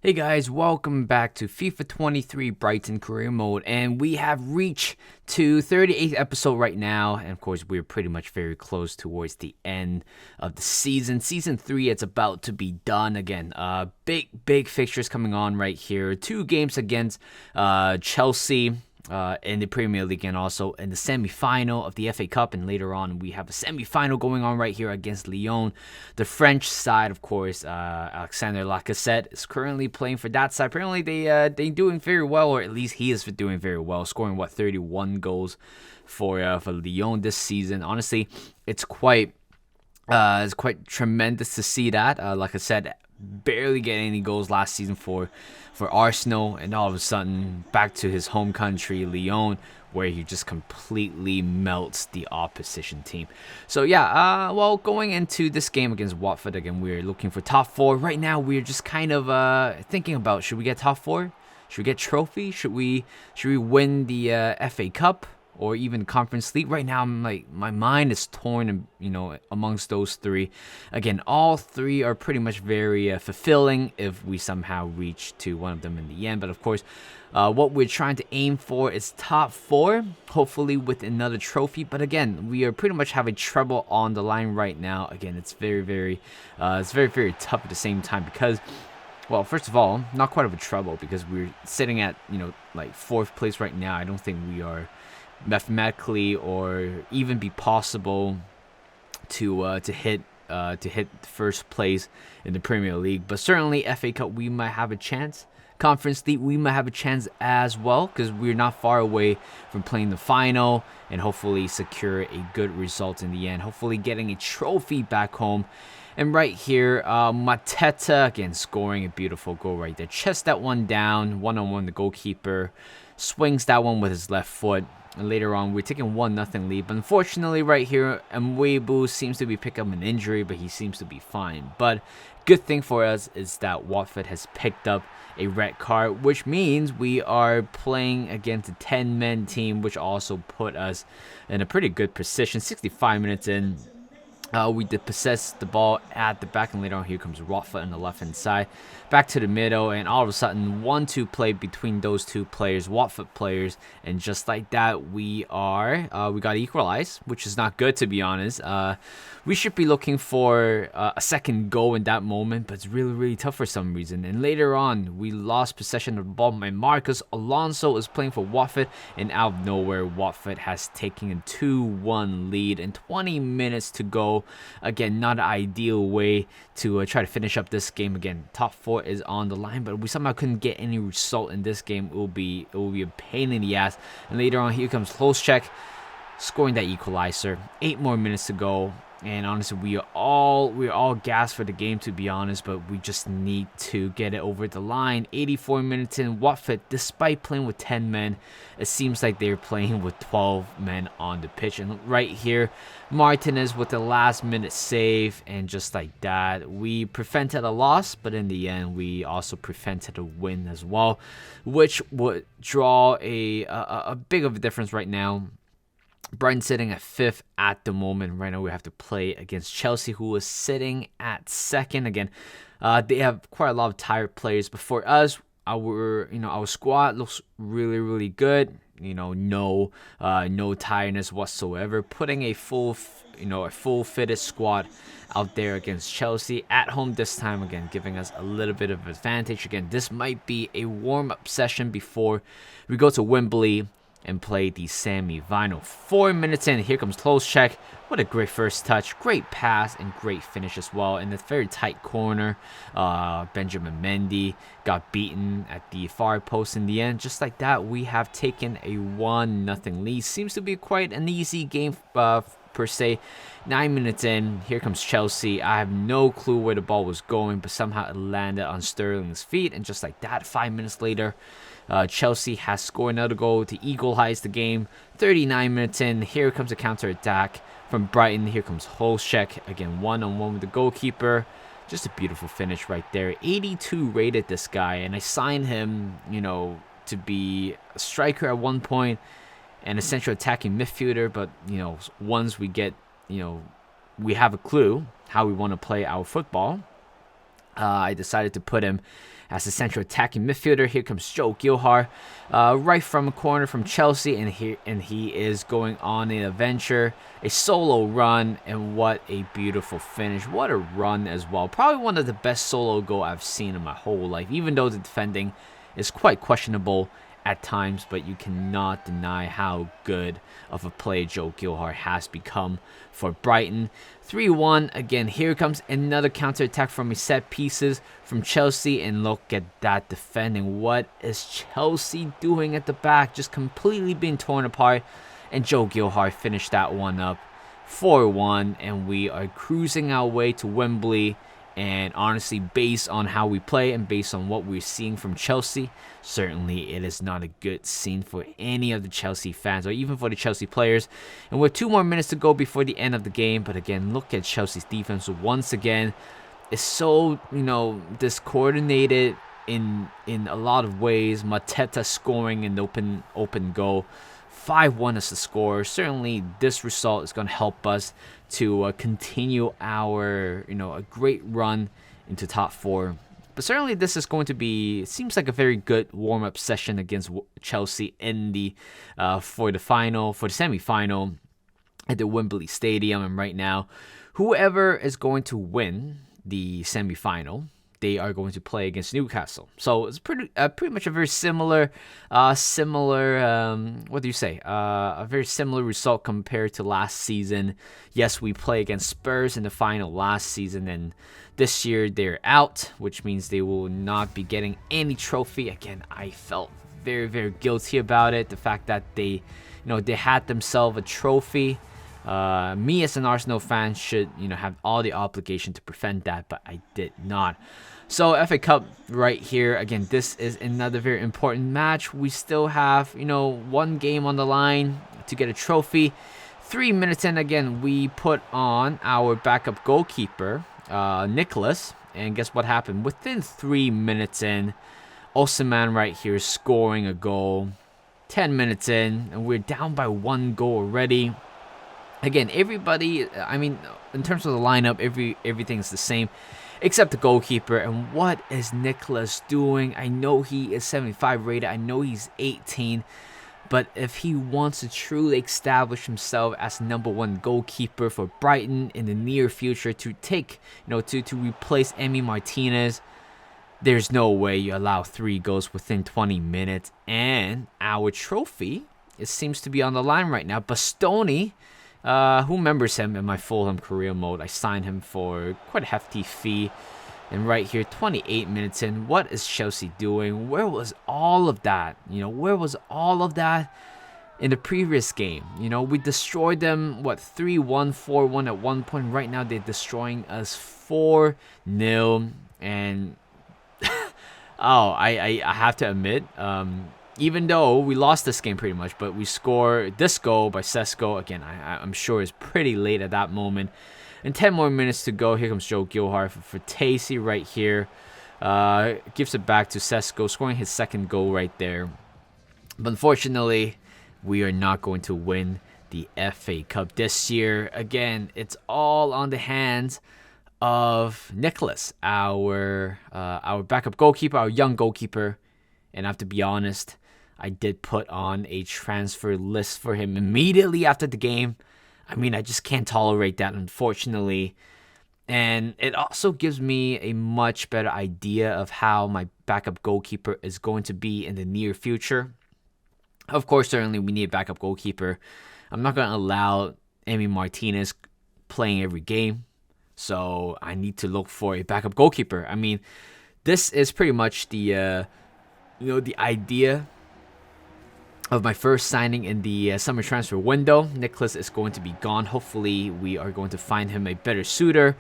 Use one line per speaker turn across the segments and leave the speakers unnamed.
Hey guys, welcome back to FIFA 23 Brighton Career Mode, and we have reached to 38th episode right now, and of course we're pretty much very close towards the end of the season. Season 3, it's about to be done again. Big fixtures coming on right here. 2 games against Chelsea. In the Premier League and also in the semi-final of the FA Cup, and later on we have a semi-final going on right here against Lyon. The French side, of course, Alexander Lacazette is currently playing for that side. Apparently they doing very well, or at least he is doing very well, scoring 31 goals for Lyon this season. Honestly, it's quite tremendous to see that. Like I said, barely getting any goals last season for Arsenal, and all of a sudden back to his home country, Lyon, where he just completely melts the opposition team. So yeah, going into this game against Watford, again, we're looking for top 4. Right now, we're just kind of thinking about, should we get top 4? Should we get trophy? Should we win the FA Cup? Or even Conference League. Right now, I'm like, my mind is torn, amongst those 3. Again, all 3 are pretty much very fulfilling if we somehow reach to one of them in the end. But of course, what we're trying to aim for is top 4, hopefully with another trophy. But again, we are pretty much having trouble on the line right now. Again, it's very tough at the same time because, well, first of all, not quite of a trouble because we're sitting at, like 4th place right now. I don't think we are mathematically or even be possible to hit first place in the Premier League, but certainly FA Cup we might have a chance. Conference League we might have a chance as well because we're not far away from playing the final and hopefully secure a good result in the end. Hopefully getting a trophy back home. And right here, Mateta again scoring a beautiful goal right there. Chests that one down, one-on-one the goalkeeper, swings that one with his left foot. And later on, we're taking 1-0 lead. But unfortunately, right here, Mwebu seems to be picking up an injury, but he seems to be fine. But good thing for us is that Watford has picked up a red card, which means we are playing against a 10-man team, which also put us in a pretty good position. 65 minutes in. We did possess the ball at the back, and later on here comes Watford on the left-hand side. Back to the middle, and all of a sudden, 1-2 play between those 2 players, Watford players, and just like that, we got equalized, which is not good, to be honest. We should be looking for a second goal in that moment, but it's really tough for some reason. And later on, we lost possession of the ball. My Marcus Alonso is playing for Watford, and out of nowhere, Watford has taken a 2-1 lead, and 20 minutes to go. Again, not an ideal way to try to finish up this game. Again, top 4 is on the line, but we somehow couldn't get any result in this game. It will be a pain in the ass. And later on, here comes close check, scoring that equalizer. 8 more minutes to go. And honestly, we're all gassed for the game, to be honest, but we just need to get it over the line. 84 minutes in, Watford, despite playing with 10 men, it seems like they're playing with 12 men on the pitch. And right here, Martinez with the last minute save, and just like that, we prevented a loss, but in the end, we also prevented a win as well, which would draw a big of a difference right now. Brighton sitting at 5th at the moment. Right now we have to play against Chelsea, who is sitting at 2nd. Again, they have quite a lot of tired players. But for us, our squad looks really good. No tiredness whatsoever. Putting a full fitted squad out there against Chelsea at home this time, again giving us a little bit of advantage. Again, this might be a warm-up session before we go to Wembley and play the semi-final. 4 minutes in, here comes close check. What a great first touch, great pass, and great finish as well. In the very tight corner, Benjamin Mendy got beaten at the far post in the end. Just like that, we have taken a 1-0 lead. Seems to be quite an easy game per se. 9 minutes in, here comes Chelsea. I have no clue where the ball was going, but somehow it landed on Sterling's feet. And just like that, 5 minutes later, Chelsea has scored another goal to equalize the game. 39 minutes in, here comes a counter-attack from Brighton. Here comes Holshek, again one-on-one with the goalkeeper. Just a beautiful finish right there. 82 rated this guy, and I signed him, to be a striker at one point and a central attacking midfielder. But, once we get, we have a clue how we want to play our football, I decided to put him as a central attacking midfielder. Here comes Joe Gilhar, right from a corner from Chelsea, and he is going on an adventure, a solo run, and what a beautiful finish. What a run as well. Probably one of the best solo goal I've seen in my whole life, even though the defending is quite questionable at times, but you cannot deny how good of a player Joe Gilhar has become for Brighton. 3-1. Again, here comes another counter-attack from his set pieces from Chelsea, and look at that defending. What is Chelsea doing at the back? Just completely being torn apart, and Joe Gilhar finished that one up. 4-1, and we are cruising our way to Wembley. And honestly, based on how we play and based on what we're seeing from Chelsea, certainly it is not a good scene for any of the Chelsea fans or even for the Chelsea players. And with 2 more minutes to go before the end of the game. But again, look at Chelsea's defense once again. It's so, discoordinated in a lot of ways. Mateta scoring an open goal. 5-1 is the score. Certainly, this result is going to help us to continue our, a great run into top 4. But certainly, this is going to be, seems like a very good warm-up session against Chelsea in the for the semi-final at the Wembley Stadium. And right now, whoever is going to win the semi-final, they are going to play against Newcastle. So it's pretty much a very similar, a very similar result compared to last season. Yes, we play against Spurs in the final last season, and this year they're out, which means they will not be getting any trophy. Again, I felt very, very guilty about it. The fact that they had themselves a trophy. Me as an Arsenal fan should, have all the obligation to prevent that, but I did not. So FA Cup right here. Again, this is another very important match. We still have, one game on the line to get a trophy. 3 minutes in, again, we put on our backup goalkeeper, Nicholas, and guess what happened? Within 3 minutes in, Osimhen right here scoring a goal. 10 minutes in, and we're down by 1 goal already. Again, everybody, in terms of the lineup, everything's the same except the goalkeeper. And what is Nicholas doing? I know he is 75 rated. I know he's 18. But if he wants to truly establish himself as number 1 goalkeeper for Brighton in the near future to take, to replace Emi Martinez, there's no way you allow 3 goals within 20 minutes. And our trophy, it seems to be on the line right now. Bastoni, who remembers him in my Fulham career mode? I signed him for quite a hefty fee. And right here, 28 minutes in, what is Chelsea doing? Where was all of that? Where was all of that in the previous game? We destroyed them, 3-1, 4-1 at one point. Right now, they're destroying us 4-0. And, I have to admit, even though we lost this game pretty much, but we score this goal by Sesko. Again, I'm sure it's pretty late at that moment. And 10 more minutes to go. Here comes Joe Gilhar for Tacey right here. Gives it back to Sesko, scoring his second goal right there. But unfortunately, we are not going to win the FA Cup this year. Again, it's all on the hands of Nicholas, our backup goalkeeper, our young goalkeeper. And I have to be honest, I did put on a transfer list for him immediately after the game. I just can't tolerate that, unfortunately. And it also gives me a much better idea of how my backup goalkeeper is going to be in the near future. Of course, certainly we need a backup goalkeeper. I'm not going to allow Emi Martinez playing every game. So I need to look for a backup goalkeeper. This is pretty much the idea of my first signing in the summer transfer window. Nicholas is going to be gone. Hopefully, we are going to find him a better suitor,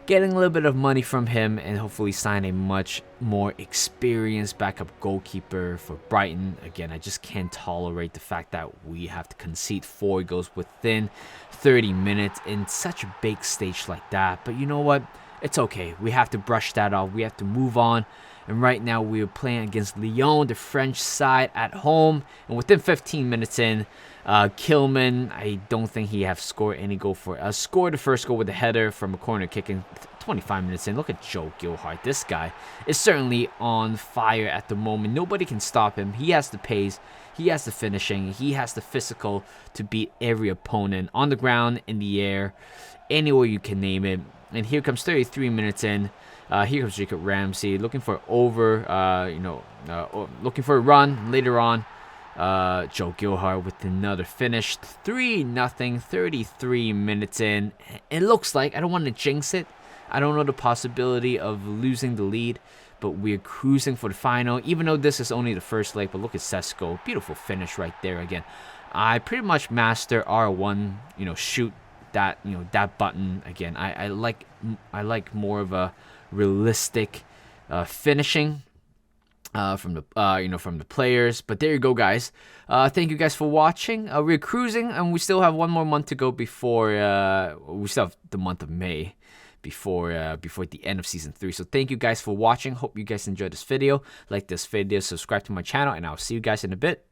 getting a little bit of money from him, and hopefully sign a much more experienced backup goalkeeper for Brighton. Again, I just can't tolerate the fact that we have to concede 4 goals within 30 minutes in such a big stage like that. But you know what? It's okay. We have to brush that off. We have to move on. And right now we're playing against Lyon, the French side, at home. And within 15 minutes in, Kilman, I don't think he have scored any goal for us. Scored the first goal with a header from a corner kick in 25 minutes in. Look at Joe Gilhart. This guy is certainly on fire at the moment. Nobody can stop him. He has the pace. He has the finishing. He has the physical to beat every opponent on the ground, in the air, anywhere you can name it. And here comes 33 minutes in. Here comes Jacob Ramsey looking for looking for a run later on. Joe Gilhart with another finish. 3-0, 33 minutes in. It looks like, I don't want to jinx it, I don't know the possibility of losing the lead, but we're cruising for the final, even though this is only the first leg. But look at Sesko. Beautiful finish right there again. I pretty much master R1, shoot that, that button again. I like more of a realistic finishing from the players. But there you go, guys. Thank you guys for watching. We're cruising, and we still have one more month to go before we still have the month of May before the end of season 3. So thank you guys for watching. Hope you guys enjoyed this video. Like this video, subscribe to my channel, and I'll see you guys in a bit.